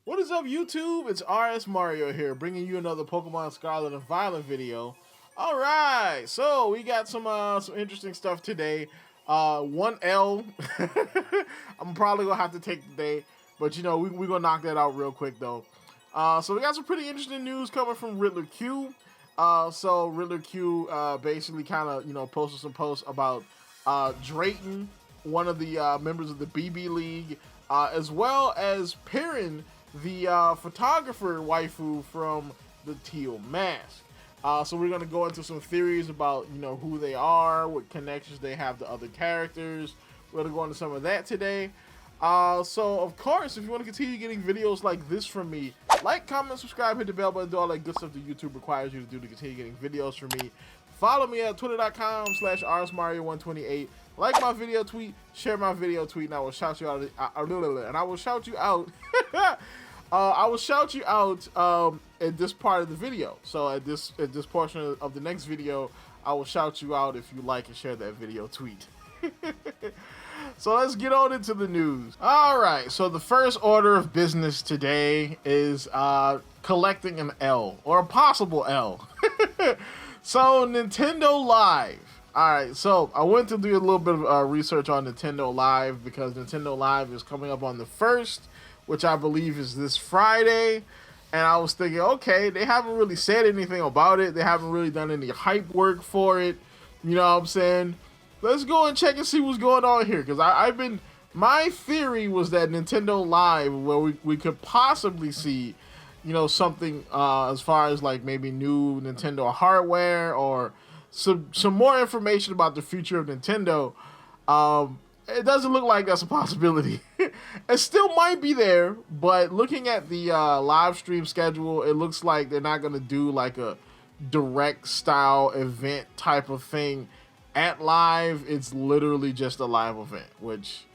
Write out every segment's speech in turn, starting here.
What is up, YouTube? It's RSMario here, bringing you another Pokemon Scarlet and Violet video. All right, so we got some interesting stuff today. One L, I'm probably gonna have to take today, but you know we're gonna knock that out real quick though. So we got some pretty interesting news coming from Riddler Khu. So Riddler Khu basically kind of posted some posts about Drayton, one of the members of the BB League, as well as Perrin, the photographer waifu from the Teal Mask. So we're gonna go into some theories about who they are, what connections they have to other characters. We're gonna go into some of that today. So of course, if you want to continue getting videos like this from me, like, comment, subscribe, hit the bell button, do all that good stuff that YouTube requires you to do to continue getting videos from me. Follow me at twitter.com/rsmario128. Like my video tweet, share my video tweet, and I will shout you out. And I will shout you out. I will shout you out at this part of the video. So at this portion of the next video, I will shout you out if you like and share that video tweet. So let's get on into the news. All right, so the first order of business today is collecting an L, or a possible L. So Nintendo Live. All right, so I went to do a little bit of research on Nintendo Live because Nintendo Live is coming up on the 1st, which I believe is this Friday. And I was thinking, okay, they haven't really said anything about it. They haven't really done any hype work for it. You know what I'm saying? Let's go and check and see what's going on here. Because my theory was that Nintendo Live, where we could possibly see, something as far as like maybe new Nintendo hardware or some more information about the future of Nintendo. It doesn't look like that's a possibility. It still might be there, but looking at the live stream schedule, it looks like they're not going to do like a direct style event type of thing at live. It's literally just a live event, which,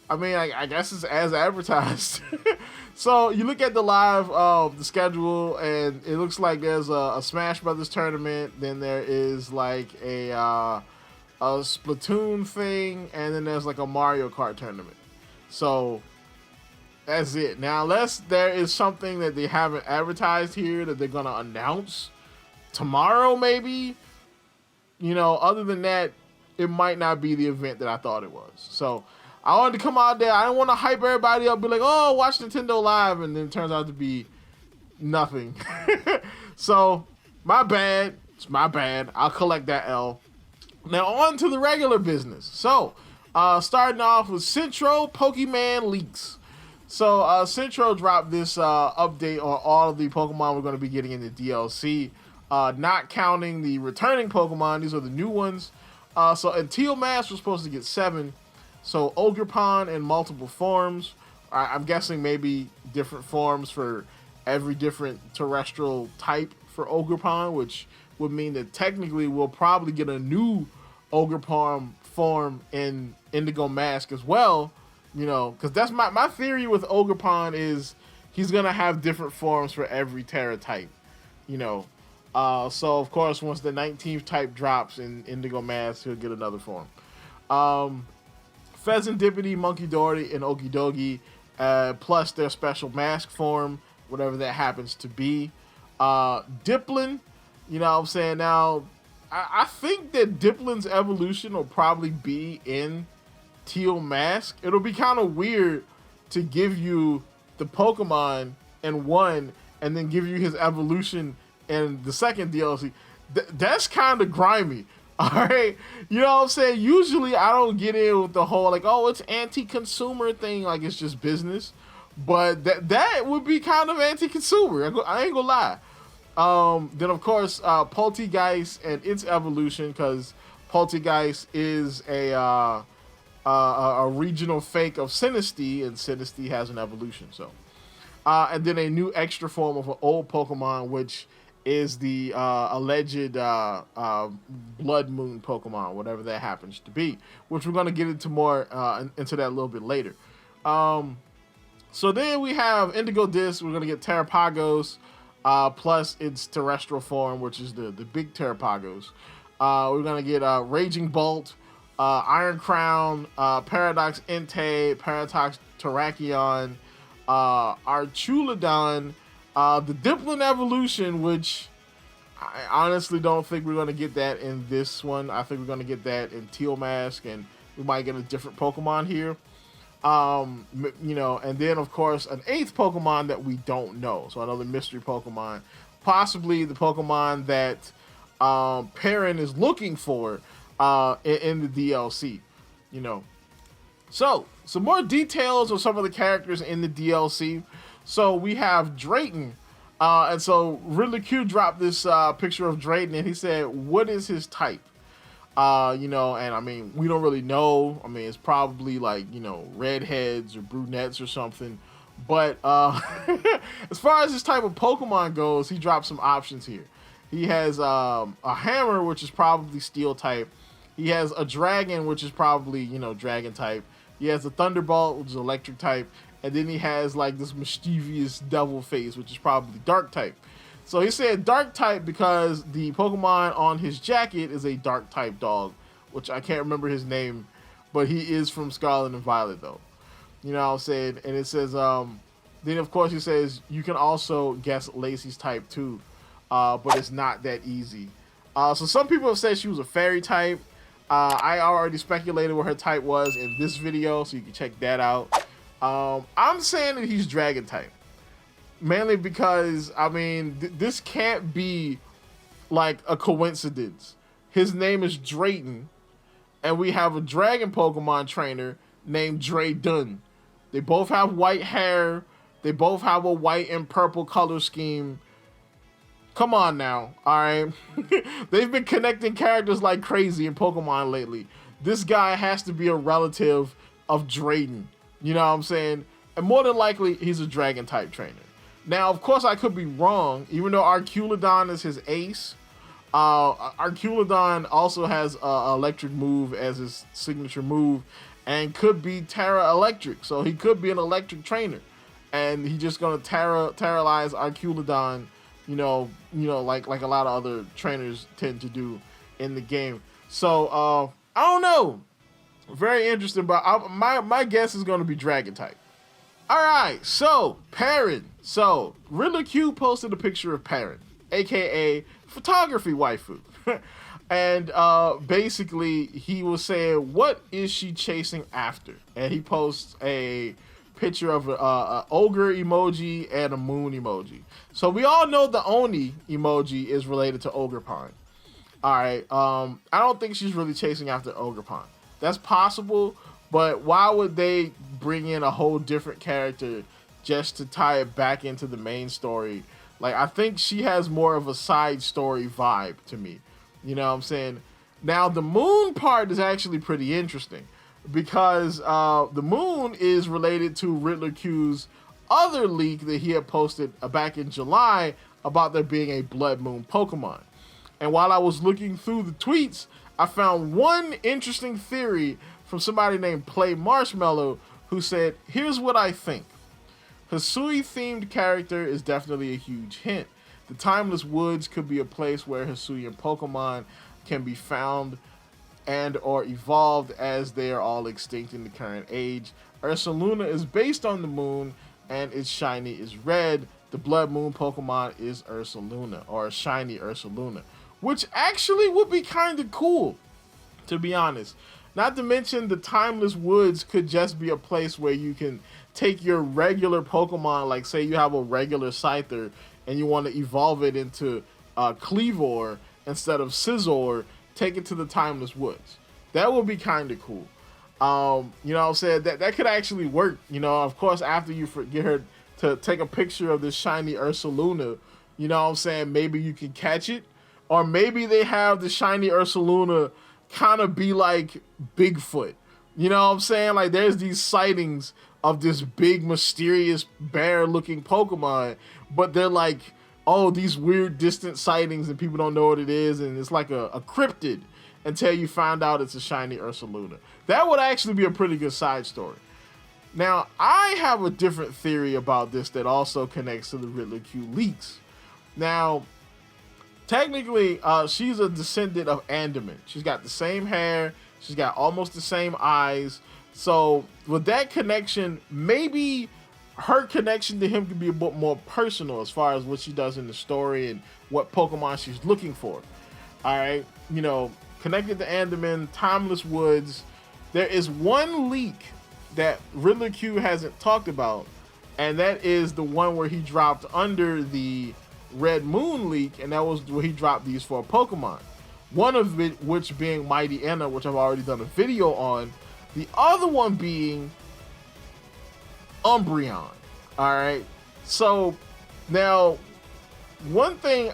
I mean, I guess it's as advertised. So you look at the live the schedule, and it looks like there's a Smash Brothers tournament. Then there is like a Splatoon thing, and then there's like a Mario Kart tournament. So that's it. Now, unless there is something that they haven't advertised here that they're gonna announce tomorrow, maybe. Other than that, it might not be the event that I thought it was. So I wanted to come out there. I didn't want to hype everybody up, be like, oh, watch Nintendo Live, and then it turns out to be nothing. So my bad. It's my bad. I'll collect that L. Now on to the regular business. So starting off with Centro Pokemon leaks. So Centro dropped this update on all of the Pokemon we're going to be getting in the DLC. Not counting the returning Pokemon. These are the new ones. So Teal Mask was supposed to get 7. So Ogerpon in multiple forms. I'm guessing maybe different forms for every different terrestrial type for Ogerpon, which would mean that technically we'll probably get a new Ogerpon form in Indigo Mask as well. Because that's my theory with Ogerpon is he's going to have different forms for every Terra type. So of course, once the 19th type drops in Indigo Mask, he'll get another form. Pheasantipity, Monkey Dory, and Okidogi, plus their special mask form, whatever that happens to be. Diplin, what I'm saying now, I think that Diplin's evolution will probably be in Teal Mask. It'll be kind of weird to give you the Pokemon in one and then give you his evolution in the second DLC. That's kind of grimy. All right, you know what I'm saying? Usually I don't get in with the whole like, oh, it's anti-consumer thing, like it's just business. But that would be kind of anti-consumer. I ain't gonna lie. Then of course, Poltegeist and its evolution, because Poltegeist is a regional fake of Sinistea, and Sinistea has an evolution. So, and then a new extra form of an old Pokemon, which is the alleged Blood Moon Pokemon, whatever that happens to be, which we're going to get into more into that a little bit later. So then we have Indigo Disc. We're going to get Terrapagos, plus its terrestrial form, which is the big Terrapagos. We're going to get Raging Bolt, Iron Crown, Paradox Entei, Paradox Terrakion, Archuladon, the Diplin evolution, which I honestly don't think we're going to get that in this one. I think we're going to get that in Teal Mask, and we might get a different Pokemon here. You know, and then of course an 8th Pokemon that we don't know. So another mystery Pokemon, possibly the Pokemon that Perrin is looking for in the DLC, you know. So some more details of some of the characters in the DLC. So we have Drayton. And so Riddler Khu dropped this picture of Drayton, and he said, what is his type? You know, and I mean, we don't really know. I mean, it's probably like, you know, redheads or brunettes or something. But as far as this type of Pokemon goes, he dropped some options here. He has a hammer, which is probably steel type. He has a dragon, which is probably, you know, dragon type. He has a thunderbolt, which is electric type. And then he has like this mischievous devil face, which is probably dark type. So he said dark type because the Pokemon on his jacket is a dark type dog, which I can't remember his name, but he is from Scarlet and Violet though. You know what I'm saying? And it says, then of course he says you can also guess Lacey's type too, but it's not that easy. So some people have said she was a fairy type. I already speculated what her type was in this video, so you can check that out. I'm saying that he's dragon type, mainly because, I mean, this can't be like a coincidence. His name is Drayton, and we have a dragon Pokemon trainer named Drayton. They both have white hair. They both have a white and purple color scheme. Come on now, all right? They've been connecting characters like crazy in Pokemon lately. This guy has to be a relative of Drayton. You know what I'm saying? And more than likely, he's a dragon type trainer. Now, of course, I could be wrong. Even though Archuladon is his ace, Archuladon also has an electric move as his signature move and could be Terra Electric. So he could be an electric trainer. And he's just going to terrorize Archuladon, you know, like a lot of other trainers tend to do in the game. So, I don't know. Very interesting, but my guess is going to be dragon type. All right, so Perrin. So Riddler Khu posted a picture of Perrin, aka photography waifu, and basically he was saying, "What is she chasing after?" And he posts a picture of a ogre emoji and a moon emoji. So we all know the Oni emoji is related to Ogerpon. All right, I don't think she's really chasing after Ogerpon. That's possible, but why would they bring in a whole different character just to tie it back into the main story? Like, I think she has more of a side story vibe to me. You know what I'm saying? Now, the moon part is actually pretty interesting because the moon is related to Riddler Q's other leak that he had posted back in July about there being a Blood Moon Pokemon. And while I was looking through the tweets, I found one interesting theory from somebody named Play Marshmallow who said, here's what I think. Hisui-themed character is definitely a huge hint. The Timeless Woods could be a place where Hisuian Pokemon can be found and or evolved as they are all extinct in the current age. Ursaluna is based on the moon and its shiny is red. The Blood Moon Pokemon is Ursaluna, or a shiny Ursaluna, which actually would be kind of cool, to be honest. Not to mention the Timeless Woods could just be a place where you can take your regular Pokemon, like say you have a regular Scyther and you want to evolve it into Cleavor instead of Scizor, take it to the Timeless Woods. That would be kind of cool. You know what I'm saying? That could actually work. You know, of course, after you get her to take a picture of this shiny Ursaluna, you know what I'm saying? Maybe you can catch it. Or maybe they have the shiny Ursaluna kind of be like Bigfoot. You know what I'm saying? Like there's these sightings of this big, mysterious, bear-looking Pokemon, but they're like, oh, these weird distant sightings and people don't know what it is, and it's like a cryptid until you find out it's a shiny Ursaluna. That would actually be a pretty good side story. Now, I have a different theory about this that also connects to the Riddler Khu leaks. Now, technically, she's a descendant of Andaman. She's got the same hair. She's got almost the same eyes. So with that connection, maybe her connection to him could be a bit more personal as far as what she does in the story and what Pokemon she's looking for. All right, you know, connected to Andaman, Timeless Woods. There is one leak that Riddler Khu hasn't talked about, and that is the one where he dropped under the Red Moon leak, and that was where he dropped these 4 Pokemon. One of which being Mighty Anna, which I've already done a video on. The other one being Umbreon. All right. So now, one thing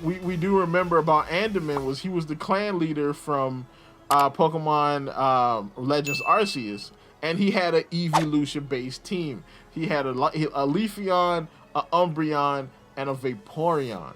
we do remember about Andaman was he was the clan leader from Pokemon Legends Arceus, and he had an Evolution-based team. He had a Leafeon, a Umbreon, and a Vaporeon.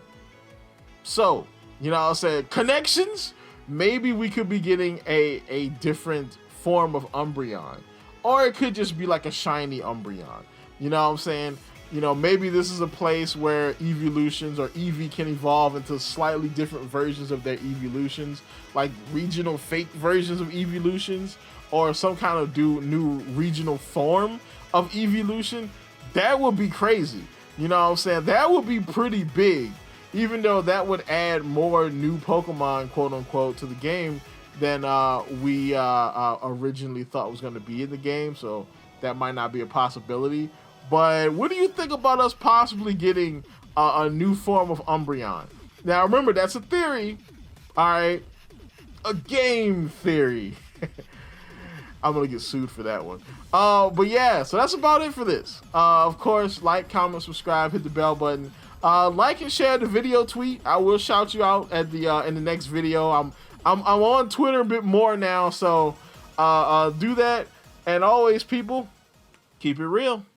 So, you know what I'm saying? Connections? Maybe we could be getting a different form of Umbreon. Or it could just be like a shiny Umbreon. You know what I'm saying? You know, maybe this is a place where evolutions or Eevee can evolve into slightly different versions of their evolutions, like regional fake versions of evolutions, or some kind of new regional form of evolution. That would be crazy. You know what I'm saying? That would be pretty big, even though that would add more new Pokemon, quote unquote, to the game than we originally thought was going to be in the game. So that might not be a possibility. But what do you think about us possibly getting a new form of Umbreon? Now, remember, that's a theory. All right. A game theory. I'm going to get sued for that one. But yeah, so that's about it for this. Of course, like, comment, subscribe, hit the bell button. Like and share the video tweet. I will shout you out at the in the next video. I'm on Twitter a bit more now, so do that. And always, people, keep it real.